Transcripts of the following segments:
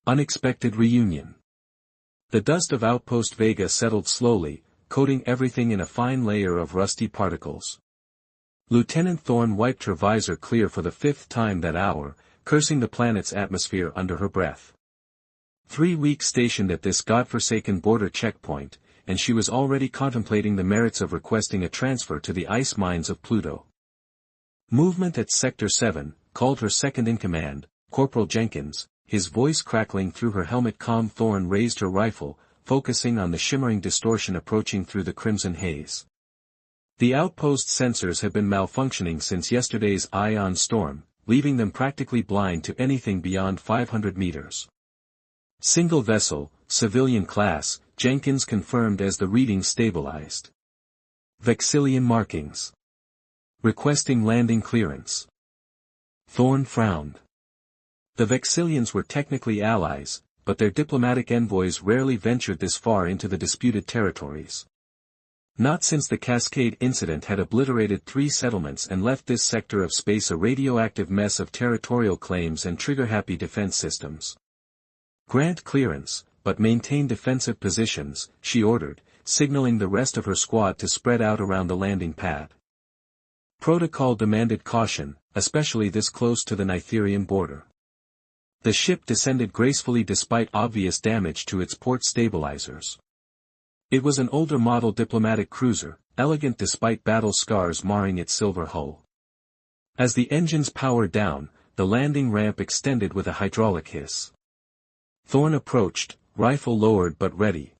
Unexpected reunion. The dust of Outpost Vega settled slowly, coating everything in a fine layer of rusty particles. Lieutenant Thorne wiped her visor clear for the 5th time that hour, cursing the planet's atmosphere under her breath. 3 weeks stationed at this godforsaken border checkpoint, and she was already contemplating the merits of requesting a transfer to the ice mines of Pluto. Movement at Sector 7, called her second-in-command, Corporal Jenkins, his voice crackling through her helmet. Calm. Thorne raised her rifle, focusing on the shimmering distortion approaching through the crimson haze. The outpost sensors had been malfunctioning since yesterday's ion storm, leaving them practically blind to anything beyond 500 meters. Single vessel, civilian class, Jenkins confirmed as the readings stabilized. Vexillian markings. Requesting landing clearance. Thorne frowned. The Vexillians were technically allies, but their diplomatic envoys rarely ventured this far into the disputed territories. Not since the Cascade incident had obliterated 3 settlements and left this sector of space a radioactive mess of territorial claims and trigger-happy defense systems. Grant clearance, but maintain defensive positions, she ordered, signaling the rest of her squad to spread out around the landing pad. Protocol demanded caution, especially this close to the Nitherian border. The ship descended gracefully despite obvious damage to its port stabilizers. It was an older model diplomatic cruiser, elegant despite battle scars marring its silver hull. As the engines powered down, the landing ramp extended with a hydraulic hiss. Thorne approached, rifle lowered but ready.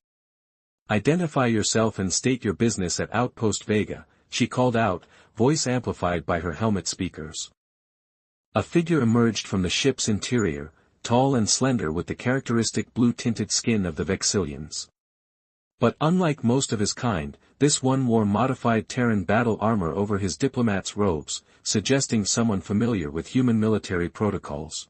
"Identify yourself and state your business at Outpost Vega," she called out, voice amplified by her helmet speakers. A figure emerged from the ship's interior, tall and slender with the characteristic blue-tinted skin of the Vexillians. But unlike most of his kind, this one wore modified Terran battle armor over his diplomat's robes, suggesting someone familiar with human military protocols.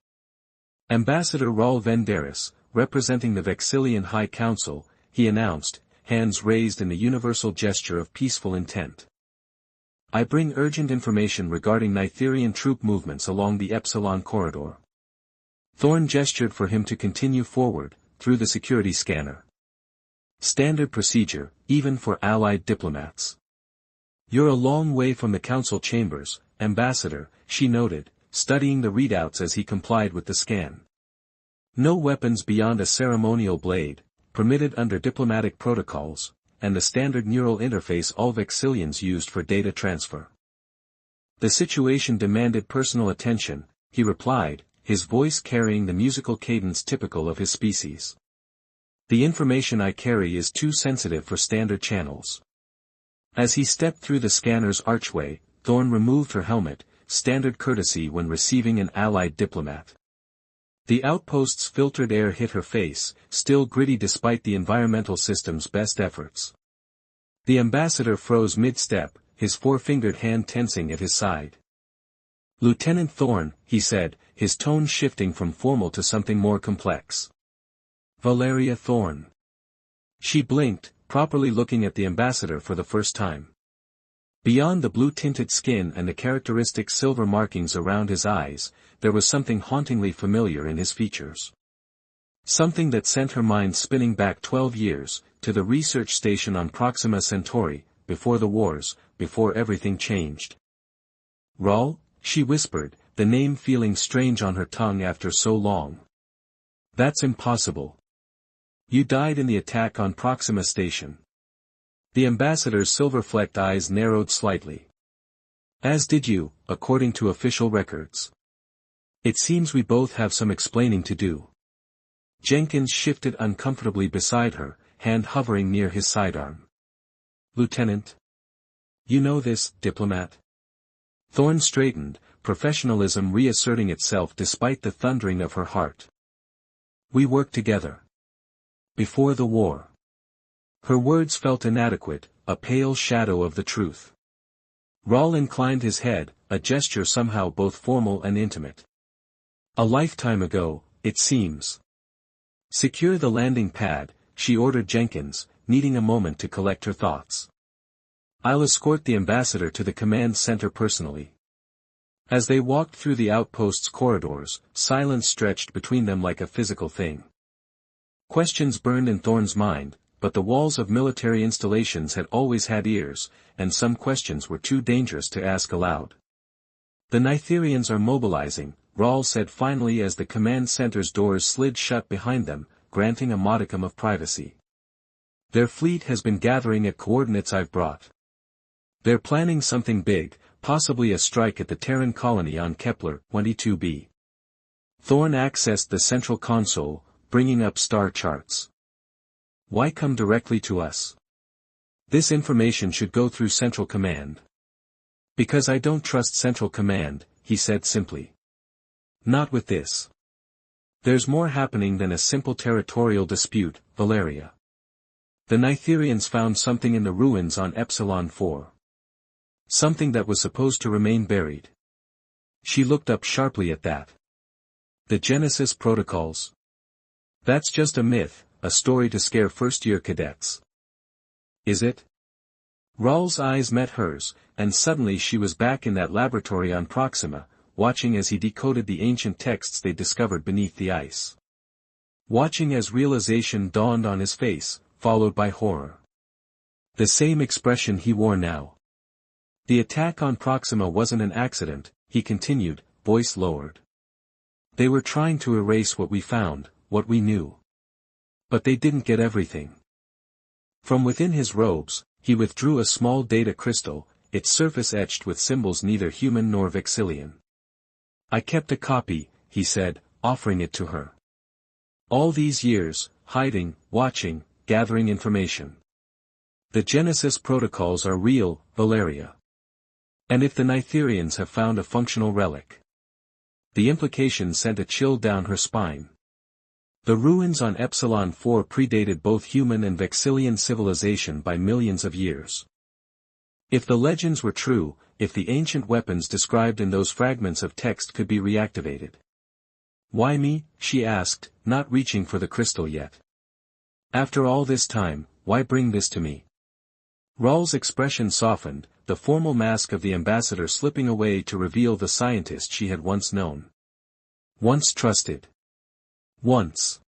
Ambassador Raul Venderis, representing the Vexillian High Council, he announced, hands raised in the universal gesture of peaceful intent. "I bring urgent information regarding Nitherian troop movements along the Epsilon corridor." Thorne gestured for him to continue forward, through the security scanner. "Standard procedure, even for allied diplomats." "You're a long way from the council chambers, Ambassador," she noted, studying the readouts as he complied with the scan. "No weapons beyond a ceremonial blade, permitted under diplomatic protocols, and the standard neural interface all Vexillians used for data transfer." "The situation demanded personal attention," he replied, his voice carrying the musical cadence typical of his species. "The information I carry is too sensitive for standard channels." As he stepped through the scanner's archway, Thorne removed her helmet, standard courtesy when receiving an allied diplomat. The outpost's filtered air hit her face, still gritty despite the environmental system's best efforts. The ambassador froze mid-step, his four-fingered hand tensing at his side. "Lieutenant Thorne," he said, his tone shifting from formal to something more complex. "Valeria Thorne." She blinked, properly looking at the ambassador for the first time. Beyond the blue-tinted skin and the characteristic silver markings around his eyes, there was something hauntingly familiar in his features. Something that sent her mind spinning back 12 years, to the research station on Proxima Centauri, before the wars, before everything changed. "Raul?" she whispered, the name feeling strange on her tongue after so long. "That's impossible. You died in the attack on Proxima Station." The ambassador's silver-flecked eyes narrowed slightly. "As did you, according to official records. It seems we both have some explaining to do." Jenkins shifted uncomfortably beside her, hand hovering near his sidearm. "Lieutenant? You know this, diplomat?" Thorne straightened, professionalism reasserting itself despite the thundering of her heart. "We worked together. Before the war." Her words felt inadequate, a pale shadow of the truth. Raul inclined his head, a gesture somehow both formal and intimate. "A lifetime ago, it seems." "Secure the landing pad," she ordered Jenkins, needing a moment to collect her thoughts. "I'll escort the ambassador to the command center personally." As they walked through the outpost's corridors, silence stretched between them like a physical thing. Questions burned in Thorne's mind, but the walls of military installations had always had ears, and some questions were too dangerous to ask aloud. "The Nitherians are mobilizing," Rawl said finally as the command center's doors slid shut behind them, granting a modicum of privacy. "Their fleet has been gathering at coordinates I've brought. They're planning something big, possibly a strike at the Terran colony on Kepler 22b. Thorne accessed the central console, bringing up star charts. "Why come directly to us? This information should go through Central Command." "Because I don't trust Central Command," he said simply. "Not with this. There's more happening than a simple territorial dispute, Valeria. The Nitherians found something in the ruins on Epsilon 4. Something that was supposed to remain buried." She looked up sharply at that. "The Genesis protocols? That's just a myth, a story to scare first-year cadets." "Is it?" Rawl's eyes met hers, and suddenly she was back in that laboratory on Proxima, watching as he decoded the ancient texts they discovered beneath the ice. Watching as realization dawned on his face, followed by horror. The same expression he wore now. "The attack on Proxima wasn't an accident," he continued, voice lowered. "They were trying to erase what we found, what we knew. But they didn't get everything." From within his robes, he withdrew a small data crystal, its surface etched with symbols neither human nor Vexillian. "I kept a copy," he said, offering it to her. "All these years, hiding, watching, gathering information. The Genesis protocols are real, Valeria. And if the Nitherians have found a functional relic..." The implication sent a chill down her spine. The ruins on Epsilon 4 predated both human and Vexillian civilization by millions of years. If the legends were true, if the ancient weapons described in those fragments of text could be reactivated. "Why me?" she asked, not reaching for the crystal yet. "After all this time, why bring this to me?" Rawl's expression softened, the formal mask of the ambassador slipping away to reveal the scientist she had once known. Once trusted. Once.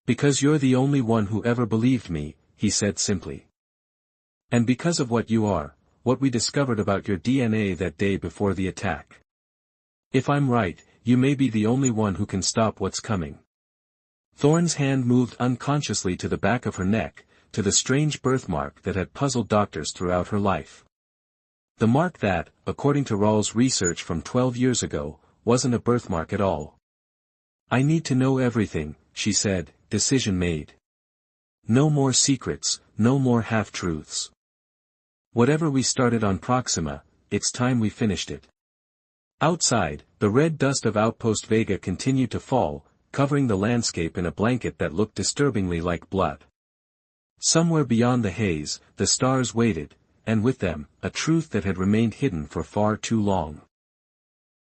"Because you're the only one who ever believed me," he said simply. "And because of what you are, what we discovered about your DNA that day before the attack. If I'm right, you may be the only one who can stop what's coming." Thorne's hand moved unconsciously to the back of her neck, to the strange birthmark that had puzzled doctors throughout her life. The mark that, according to Rawl's research from 12 years ago, wasn't a birthmark at all. "I need to know everything," she said, decision made. "No more secrets, no more half-truths. Whatever we started on Proxima, it's time we finished it." Outside, the red dust of Outpost Vega continued to fall, covering the landscape in a blanket that looked disturbingly like blood. Somewhere beyond the haze, the stars waited, and with them, a truth that had remained hidden for far too long.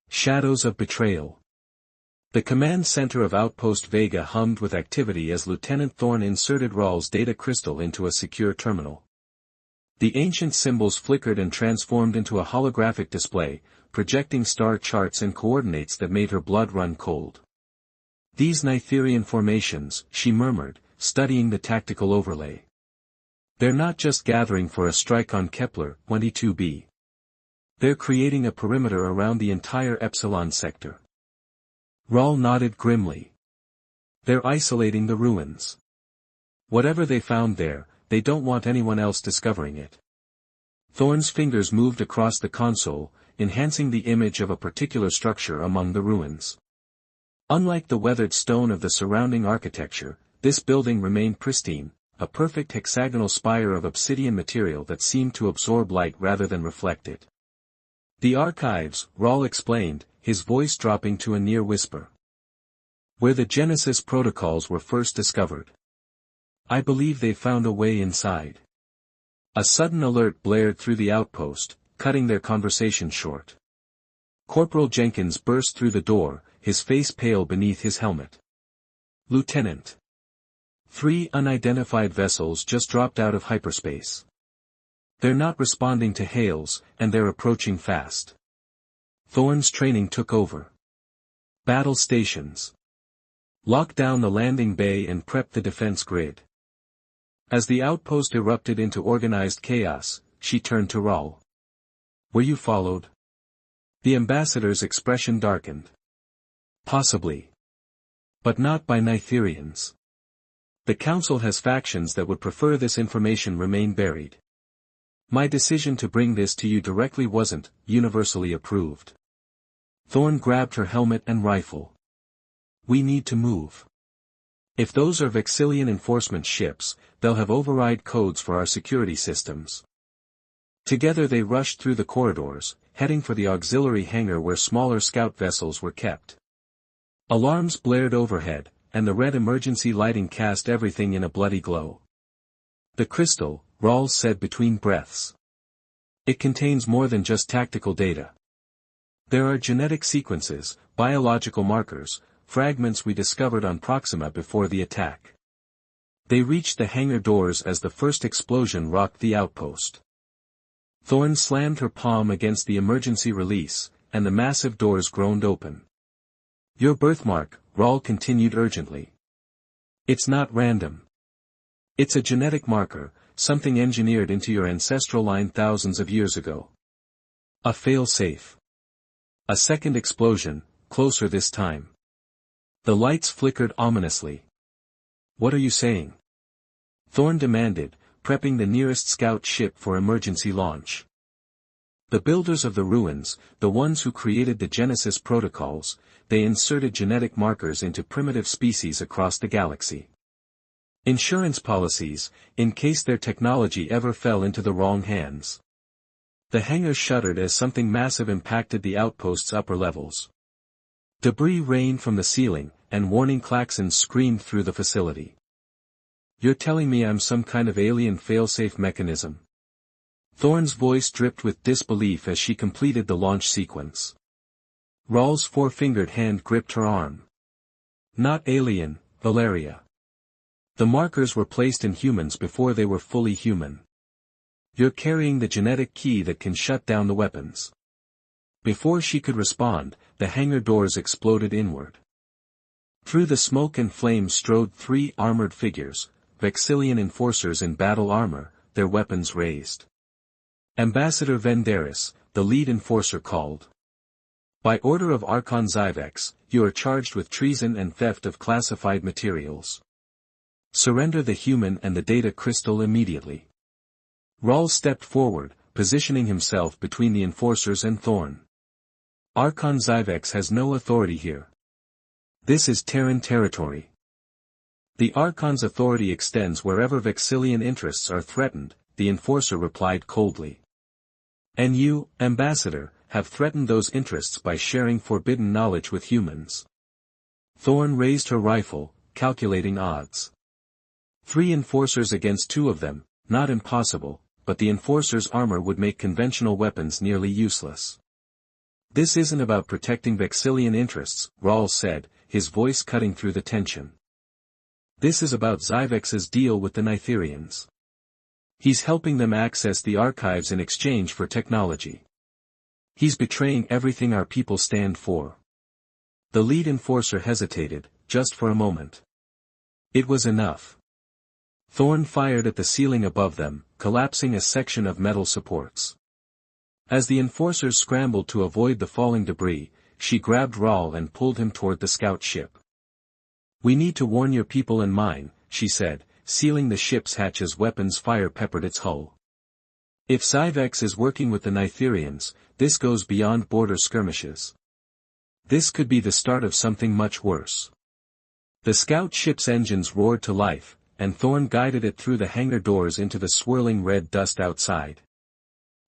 Shadows of betrayal. The command center of Outpost Vega hummed with activity as Lieutenant Thorne inserted Rawl's data crystal into a secure terminal. The ancient symbols flickered and transformed into a holographic display, projecting star charts and coordinates that made her blood run cold. "These Nitherian formations," she murmured, studying the tactical overlay. "They're not just gathering for a strike on Kepler 22b. They're creating a perimeter around the entire Epsilon sector." Rawl nodded grimly. "They're isolating the ruins. Whatever they found there, they don't want anyone else discovering it." Thorne's fingers moved across the console, enhancing the image of a particular structure among the ruins. Unlike the weathered stone of the surrounding architecture, this building remained pristine, a perfect hexagonal spire of obsidian material that seemed to absorb light rather than reflect it. "The archives," Rawl explained, his voice dropping to a near whisper. "Where the Genesis protocols were first discovered. I believe they found a way inside." A sudden alert blared through the outpost, cutting their conversation short. Corporal Jenkins burst through the door, his face pale beneath his helmet. "Lieutenant. 3 unidentified vessels just dropped out of hyperspace. They're not responding to hails, and they're approaching fast." Thorn's training took over. Battle stations. Lock down the landing bay and prep the defense grid. As the outpost erupted into organized chaos, she turned to Raul. Were you followed? The ambassador's expression darkened. Possibly. But not by Nitherians. The Council has factions that would prefer this information remain buried. My decision to bring this to you directly wasn't universally approved. Thorn grabbed her helmet and rifle. We need to move. If those are Vexillian enforcement ships, they'll have override codes for our security systems. Together they rushed through the corridors, heading for the auxiliary hangar where smaller scout vessels were kept. Alarms blared overhead, and the red emergency lighting cast everything in a bloody glow. The crystal, Rawls said between breaths. It contains more than just tactical data. There are genetic sequences, biological markers, fragments we discovered on Proxima before the attack. They reached the hangar doors as the first explosion rocked the outpost. Thorn slammed her palm against the emergency release, and the massive doors groaned open. Your birthmark, Raul continued urgently. It's not random. It's a genetic marker, something engineered into your ancestral line thousands of years ago. A fail-safe. A second explosion, closer this time. The lights flickered ominously. What are you saying? Thorn demanded, prepping the nearest scout ship for emergency launch. The builders of the ruins, the ones who created the Genesis protocols, they inserted genetic markers into primitive species across the galaxy. Insurance policies, in case their technology ever fell into the wrong hands. The hangar shuddered as something massive impacted the outpost's upper levels. Debris rained from the ceiling, and warning klaxons screamed through the facility. You're telling me I'm some kind of alien failsafe mechanism? Thorn's voice dripped with disbelief as she completed the launch sequence. Rawl's four-fingered hand gripped her arm. Not alien, Valeria. The markers were placed in humans before they were fully human. You're carrying the genetic key that can shut down the weapons. Before she could respond, the hangar doors exploded inward. Through the smoke and flames strode three armored figures, Vexillian enforcers in battle armor, their weapons raised. Ambassador Venderis, the lead enforcer called. By order of Archon Zyvex, you are charged with treason and theft of classified materials. Surrender the human and the data crystal immediately. Raul stepped forward, positioning himself between the enforcers and Thorn. Archon Zyvex has no authority here. This is Terran territory. The Archon's authority extends wherever Vexillian interests are threatened, the enforcer replied coldly. And you, Ambassador, have threatened those interests by sharing forbidden knowledge with humans. Thorn raised her rifle, calculating odds. 3 enforcers against 2 of them, not impossible, but the enforcer's armor would make conventional weapons nearly useless. This isn't about protecting Vexillian interests, Raul said, his voice cutting through the tension. This is about Zyvex's deal with the Nitherians. He's helping them access the archives in exchange for technology. He's betraying everything our people stand for. The lead enforcer hesitated, just for a moment. It was enough. Thorn fired at the ceiling above them, collapsing a section of metal supports. As the enforcers scrambled to avoid the falling debris, she grabbed Raul and pulled him toward the scout ship. We need to warn your people and mine, she said, sealing the ship's hatch as weapons fire peppered its hull. If Zyvex is working with the Nitherians, this goes beyond border skirmishes. This could be the start of something much worse. The scout ship's engines roared to life, and Thorn guided it through the hangar doors into the swirling red dust outside.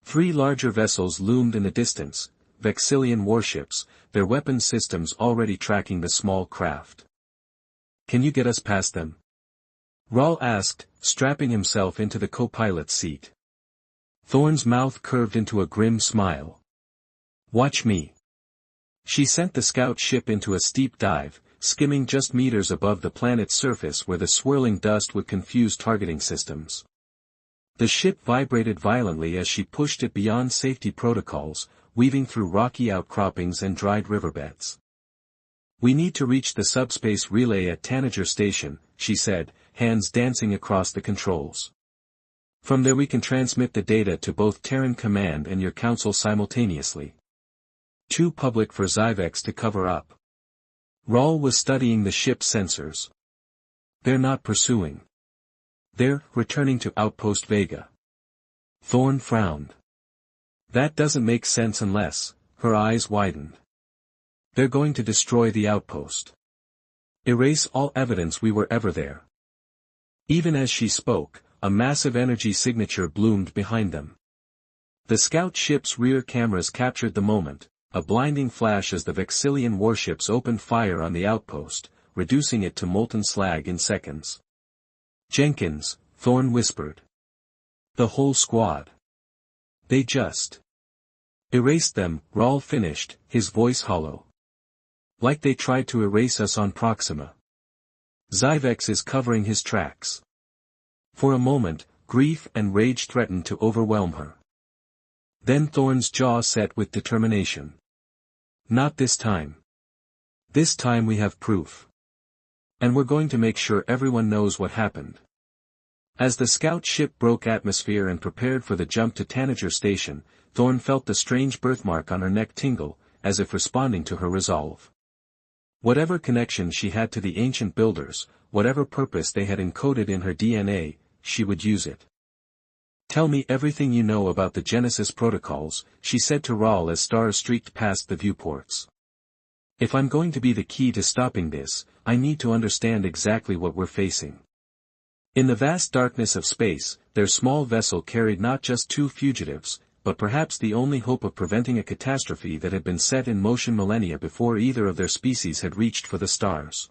3 larger vessels loomed in the distance, Vexillian warships, their weapons systems already tracking the small craft. Can you get us past them? Raul asked, strapping himself into the co-pilot's seat. Thorn's mouth curved into a grim smile. Watch me. She sent the scout ship into a steep dive, skimming just meters above the planet's surface where the swirling dust would confuse targeting systems. The ship vibrated violently as she pushed it beyond safety protocols, weaving through rocky outcroppings and dried riverbeds. "We need to reach the subspace relay at Tanager Station," she said, hands dancing across the controls. "From there we can transmit the data to both Terran Command and your Council simultaneously. Too public for Zyvex to cover up." Rawl was studying the ship's sensors. "They're not pursuing. They're returning to Outpost Vega." Thorne frowned. "That doesn't make sense unless," her eyes widened. "They're going to destroy the outpost. Erase all evidence we were ever there." Even as she spoke, a massive energy signature bloomed behind them. The scout ship's rear cameras captured the moment, a blinding flash as the Vexillian warships opened fire on the outpost, reducing it to molten slag in seconds. "Jenkins," Thorne whispered. "The whole squad. They just erased them," Rawl finished, his voice hollow. "Like they tried to erase us on Proxima. Zyvex is covering his tracks." For a moment, grief and rage threatened to overwhelm her. Then Thorne's jaw set with determination. "Not this time. This time we have proof. And we're going to make sure everyone knows what happened." As the scout ship broke atmosphere and prepared for the jump to Tanager Station, Thorne felt the strange birthmark on her neck tingle, as if responding to her resolve. Whatever connection she had to the ancient builders, whatever purpose they had encoded in her DNA, she would use it. "Tell me everything you know about the Genesis protocols," she said to Rawl as stars streaked past the viewports. "If I'm going to be the key to stopping this, I need to understand exactly what we're facing." In the vast darkness of space, their small vessel carried not just two fugitives, but perhaps the only hope of preventing a catastrophe that had been set in motion millennia before either of their species had reached for the stars.